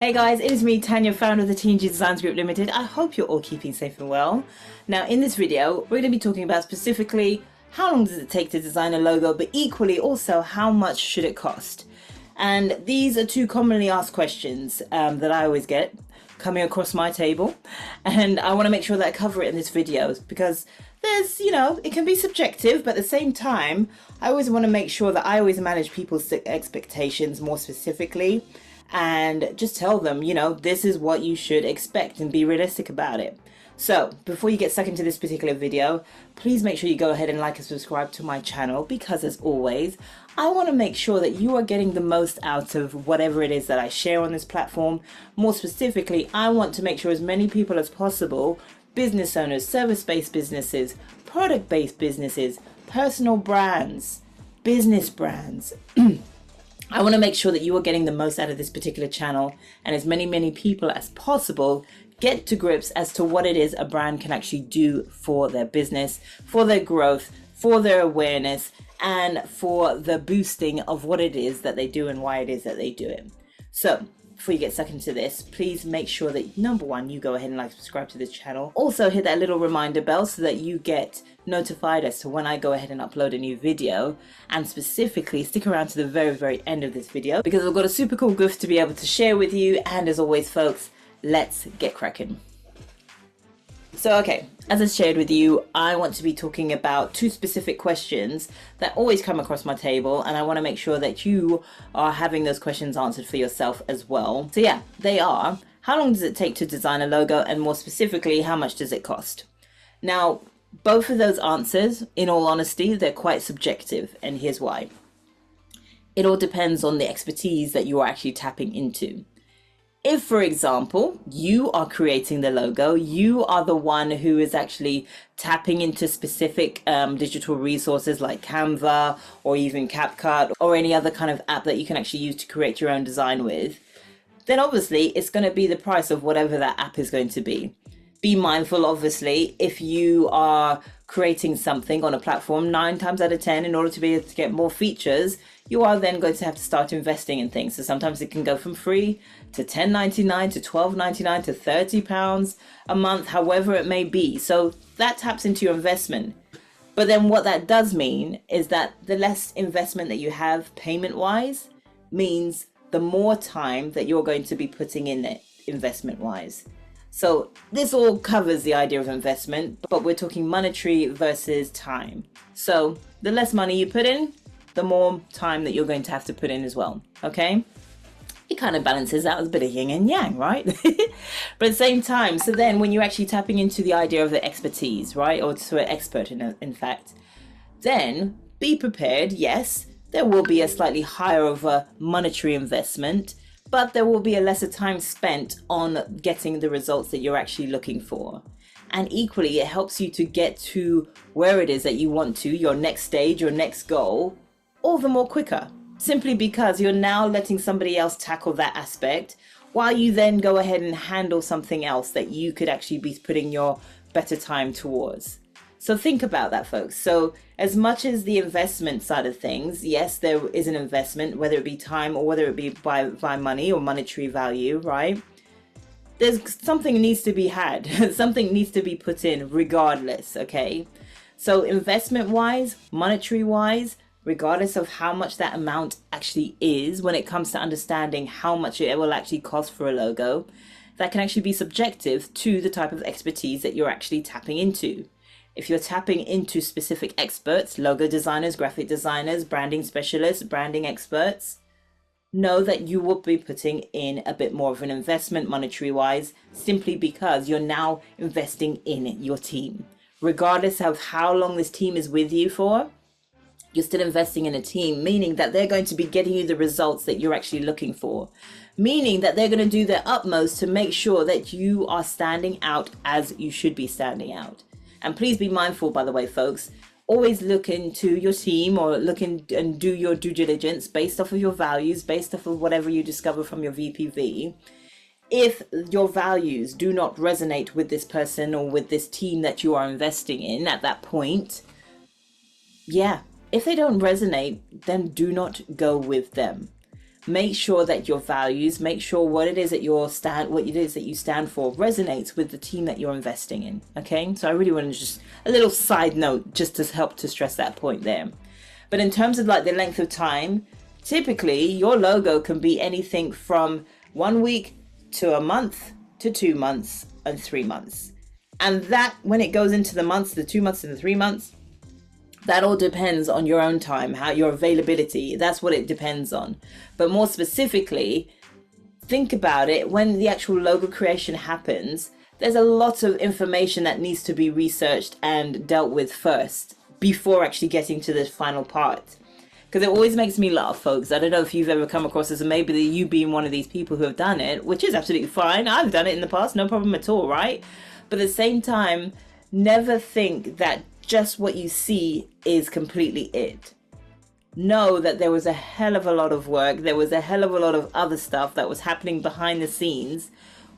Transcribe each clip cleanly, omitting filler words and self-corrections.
Hey guys, it is me, Tanya, founder of the TNG Designs Group Limited. I hope you're all keeping safe and well. Now, in this video, we're going to be talking about specifically how long does it take to design a logo, but equally also how much should it cost? And these are two commonly asked questions that I always get coming across my table. And I want to make sure that I cover it in this video because it can be subjective, but at the same time, I always want to make sure that I always manage people's expectations more specifically and just tell them, this is what you should expect and be realistic about it. So before you get stuck into this particular video, please make sure you go ahead and like and subscribe to my channel because, as always, I want to make sure that you are getting the most out of whatever it is that I share on this platform. More specifically, I want to make sure as many people as possible, business owners, service-based businesses, product-based businesses, personal brands, business brands, I want to make sure that you are getting the most out of this particular channel, and as many people as possible get to grips as to what it is a brand can actually do for their business, for their growth, for their awareness, and for the boosting of what it is that they do and why it is that they do it. So before you get stuck into this, please make sure that number one, you go ahead and like, subscribe to this channel. Also hit that little reminder bell so that you get notified as to when I go ahead and upload a new video, and specifically stick around to the very end of this video because I've got a super cool gift to be able to share with you. And as always, folks, let's get cracking. So, okay, as I shared with you, I want to be talking about two specific questions that always come across my table, and I want to make sure that you are having those questions answered for yourself as well. So yeah, they are, how long does it take to design a logo, and more specifically, how much does it cost? Now, both of those answers, in all honesty, they're quite subjective, and here's why. It all depends on the expertise that you are actually tapping into. If, for example, you are creating the logo, you are the one who is actually tapping into specific digital resources like Canva or even CapCut or any other kind of app that you can actually use to create your own design with, then obviously it's going to be the price of whatever that app is going to be. Be mindful, obviously, if you are creating something on a platform, 9 times out of 10, in order to be able to get more features, you are then going to have to start investing in things. So sometimes it can go from free to $10.99 to $12.99 to £30 a month, however it may be. So that taps into your investment. But then what that does mean is that the less investment that you have payment-wise means the more time that you're going to be putting in it investment-wise. So this all covers the idea of investment, but we're talking monetary versus time. So the less money you put in, the more time that you're going to have to put in as well, okay? It kind of balances out as a bit of yin and yang, right? But at the same time, so then when you're actually tapping into the idea of the expertise, right? Or to an expert, in fact, then be prepared. Yes, there will be a slightly higher of a monetary investment, but there will be a lesser time spent on getting the results that you're actually looking for. And equally, it helps you to get to where it is that you want to, your next stage, your next goal, all the more quicker, simply because you're now letting somebody else tackle that aspect while you then go ahead and handle something else that you could actually be putting your better time towards. So think about that, folks. So as much as the investment side of things, yes, there is an investment, whether it be time or whether it be by money or monetary value, right? There's something needs to be had, something needs to be put in regardless, okay? So investment wise, monetary wise, regardless of how much that amount actually is, when it comes to understanding how much it will actually cost for a logo, that can actually be subjective to the type of expertise that you're actually tapping into. If you're tapping into specific experts, logo designers, graphic designers, branding specialists, branding experts, know that you will be putting in a bit more of an investment monetary wise, simply because you're now investing in your team. Regardless of how long this team is with you for, you're still investing in a team, meaning that they're going to be getting you the results that you're actually looking for, meaning that they're going to do their utmost to make sure that you are standing out as you should be standing out. And please be mindful, by the way, folks, always look into your team or look in and do your due diligence based off of your values, based off of whatever you discover from your VPV. If your values do not resonate with this person or with this team that you are investing in at that point, yeah, if they don't resonate, then do not go with them. Make sure that your values, make sure what it is that you stand for resonates with the team that you're investing in. Okay, so I really want to just a little side note just to help to stress that point there. But in terms of like the length of time, typically your logo can be anything from 1 week to a month to 2 months and 3 months. And that, when it goes into the months, the 2 months and the 3 months, that all depends on your own time, how your availability, that's what it depends on. But more specifically, think about it, when the actual logo creation happens, there's a lot of information that needs to be researched and dealt with first before actually getting to the final part. Because it always makes me laugh, folks. I don't know if you've ever come across this, or maybe you being one of these people who have done it, which is absolutely fine. I've done it in the past, no problem at all, right? But at the same time, never think that just what you see is completely it. Know that there was a hell of a lot of work, there was a hell of a lot of other stuff that was happening behind the scenes,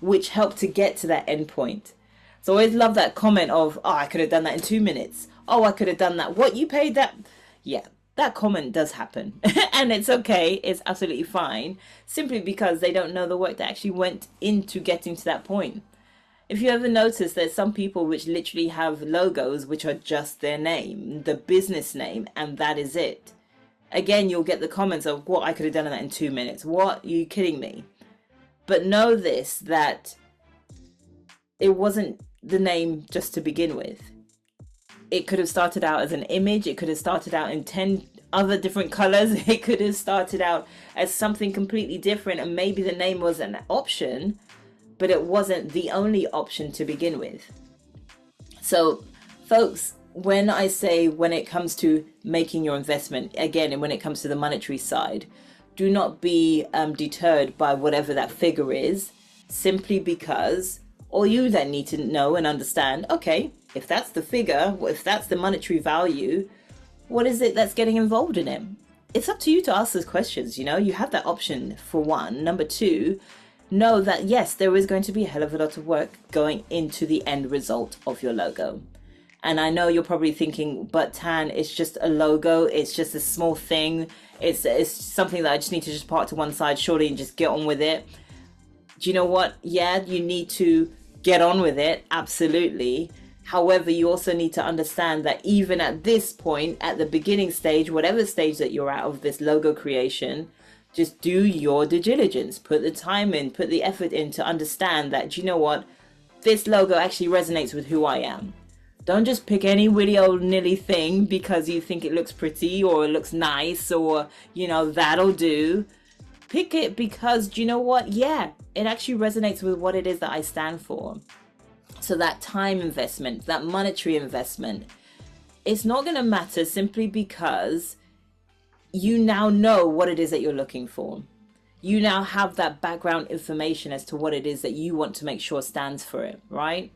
which helped to get to that end point. So I always love that comment of, oh, I could have done that in 2 minutes. Oh, I could have done that. What, you paid that? Yeah, that comment does happen. And it's okay, it's absolutely fine, simply because they don't know the work that actually went into getting to that point. If you ever notice, there's some people which literally have logos which are just their name, the business name, and that is it. Again, you'll get the comments of, what, I could have done that in 2 minutes. What? Are you kidding me? But know this, that it wasn't the name just to begin with. It could have started out as an image. It could have started out in 10 other different colors. It could have started out as something completely different, and maybe the name was an option, but it wasn't the only option to begin with. So folks, when I say, when it comes to making your investment, again, and when it comes to the monetary side, do not be deterred by whatever that figure is, simply because all you then need to know and understand, okay, if that's the figure, if that's the monetary value, what is it that's getting involved in it? It's up to you to ask those questions. You know, you have that option, for one. Number two, know that yes, there is going to be a hell of a lot of work going into the end result of your logo. And I know you're probably thinking, but Tan, it's just a logo, it's just a small thing, it's something that I just need to just park to one side surely and just get on with it. Do you know what? Yeah, you need to get on with it, absolutely. However, you also need to understand that even at this point, at the beginning stage, whatever stage that you're at of this logo creation, just do your due diligence, put the time in, put the effort in to understand that, do you know what, this logo actually resonates with who I am. Don't just pick any willy old nilly thing because you think it looks pretty or it looks nice or, you know, that'll do. Pick it because, do you know what, yeah, it actually resonates with what it is that I stand for. So that time investment, that monetary investment, it's not going to matter simply because you now know what it is that you're looking for. You now have that background information as to what it is that you want to make sure stands for it, right?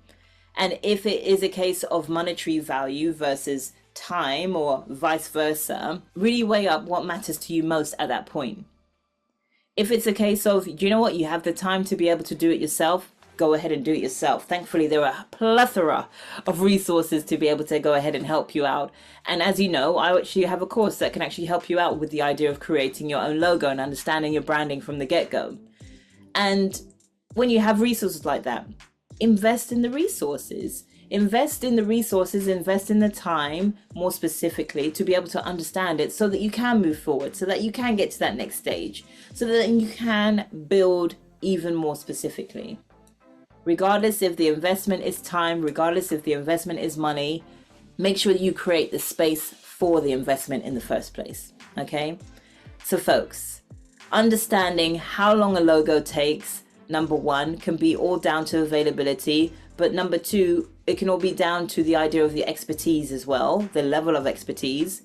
And if it is a case of monetary value versus time or vice versa, really weigh up what matters to you most at that point. If it's a case of, you know what, you have the time to be able to do it yourself, go ahead and do it yourself. Thankfully, there are a plethora of resources to be able to go ahead and help you out. And as you know, I actually have a course that can actually help you out with the idea of creating your own logo and understanding your branding from the get-go. And when you have resources like that, invest in the resources. Invest in the resources, invest in the time, more specifically, to be able to understand it so that you can move forward, so that you can get to that next stage, so that you can build even more specifically. Regardless if the investment is time, regardless if the investment is money, make sure that you create the space for the investment in the first place, okay? So folks, understanding how long a logo takes, number one, can be all down to availability, but number two, it can all be down to the idea of the expertise as well, the level of expertise.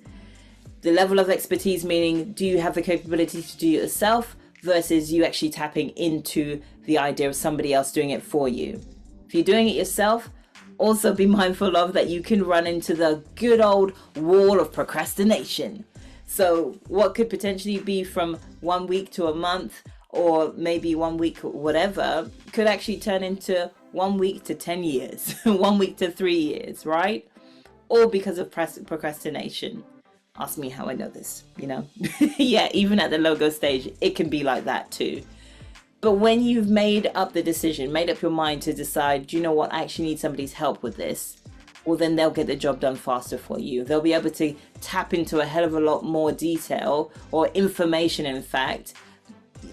The level of expertise meaning, do you have the capability to do it yourself versus you actually tapping into the idea of somebody else doing it for you. If you're doing it yourself, also be mindful of that you can run into the good old wall of procrastination. So what could potentially be from 1 week to a month, or maybe 1 week, whatever, could actually turn into 1 week to 10 years, 1 week to 3 years, right? All because of procrastination. Ask me how I know this, you know? Yeah, even at the logo stage, it can be like that too. But when you've made up the decision, made up your mind to decide, do you know what, I actually need somebody's help with this, well, then they'll get the job done faster for you. They'll be able to tap into a hell of a lot more detail or information, in fact,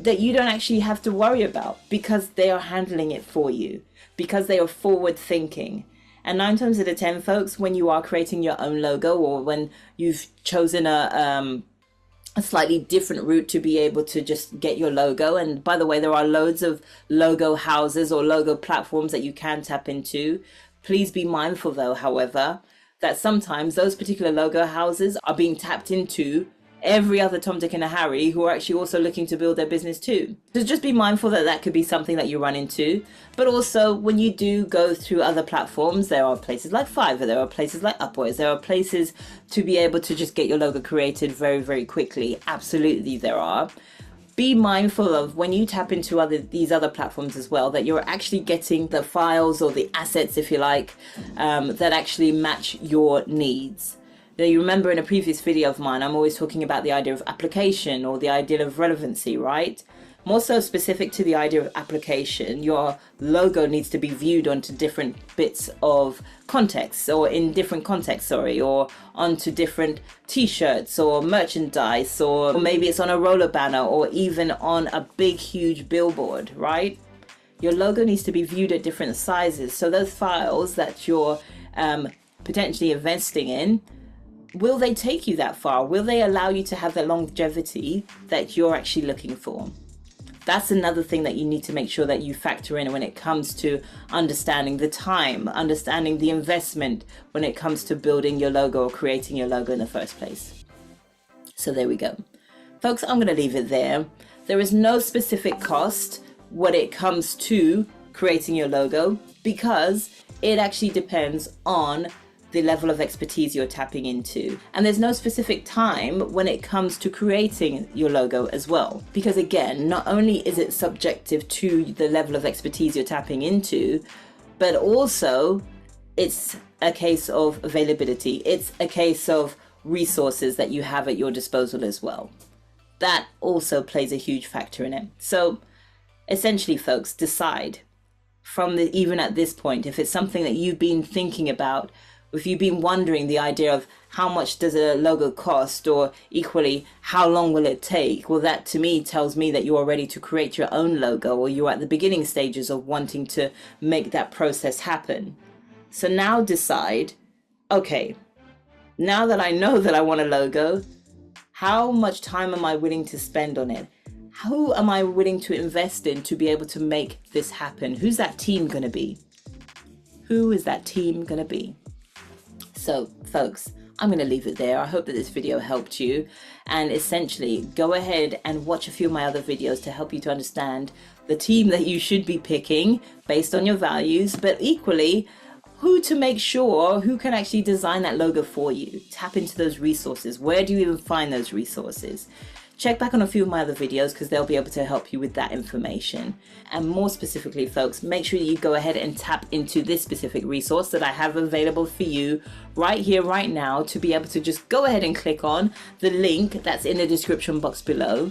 that you don't actually have to worry about because they are handling it for you, because they are forward thinking. And 9 times out of 10, folks, when you are creating your own logo, or when you've chosen a slightly different route to be able to just get your logo. And by the way, there are loads of logo houses or logo platforms that you can tap into. Please be mindful though, however, that sometimes those particular logo houses are being tapped into every other Tom, Dick and Harry who are actually also looking to build their business too. So just be mindful that that could be something that you run into. But also when you do go through other platforms, there are places like Fiverr, there are places like Upwork, there are places to be able to just get your logo created very, very quickly. Absolutely there are. Be mindful of when you tap into these other platforms as well, that you're actually getting the files or the assets, if you like, that actually match your needs. Now, you remember in a previous video of mine, I'm always talking about the idea of application or the idea of relevancy, right? More so specific to the idea of application, your logo needs to be viewed onto different bits of context, or in different contexts, or onto different t-shirts or merchandise, or maybe it's on a roller banner or even on a big, huge billboard, right? Your logo needs to be viewed at different sizes. So those files that you're potentially investing in, will they take you that far? Will they allow you to have the longevity that you're actually looking for? That's another thing that you need to make sure that you factor in when it comes to understanding the time, understanding the investment when it comes to building your logo or creating your logo in the first place. So there we go. Folks, I'm going to leave it there. There is no specific cost when it comes to creating your logo because it actually depends on the level of expertise you're tapping into. And there's no specific time when it comes to creating your logo as well. Because again, not only is it subjective to the level of expertise you're tapping into, but also it's a case of availability. It's a case of resources that you have at your disposal as well. That also plays a huge factor in it. So essentially, folks, decide even at this point, if it's something that you've been thinking about, if you've been wondering the idea of how much does a logo cost, or equally, how long will it take? Well, that to me tells me that you are ready to create your own logo, or you're at the beginning stages of wanting to make that process happen. So now decide, okay, now that I know that I want a logo, how much time am I willing to spend on it? Who am I willing to invest in to be able to make this happen? Who's that team going to be? Who is that team going to be? So folks, I'm going to leave it there. I hope that this video helped you, and essentially go ahead and watch a few of my other videos to help you to understand the team that you should be picking based on your values, but equally who to make sure who can actually design that logo for you. Tap into those resources. Where do you even find those resources? Check back on a few of my other videos because they'll be able to help you with that information. And more specifically, folks, make sure you go ahead and tap into this specific resource that I have available for you right here, right now, to be able to just go ahead and click on the link that's in the description box below.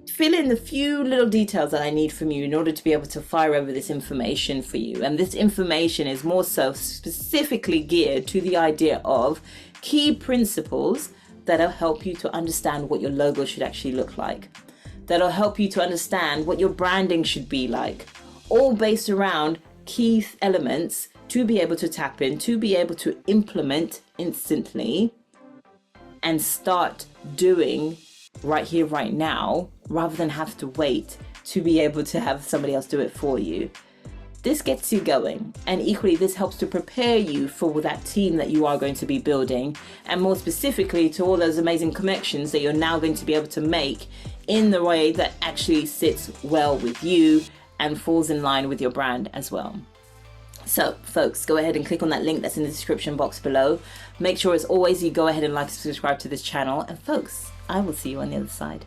Fill in the few little details that I need from you in order to be able to fire over this information for you. And this information is more so specifically geared to the idea of key principles that'll help you to understand what your logo should actually look like. That'll help you to understand what your branding should be like, all based around key elements to be able to tap in, to be able to implement instantly and start doing right here, right now, rather than have to wait to be able to have somebody else do it for you. This gets you going, and equally this helps to prepare you for that team that you are going to be building, and more specifically to all those amazing connections that you're now going to be able to make in the way that actually sits well with you and falls in line with your brand as well. So folks, go ahead and click on that link that's in the description box below. Make sure as always you go ahead and like and subscribe to this channel, and folks, I will see you on the other side.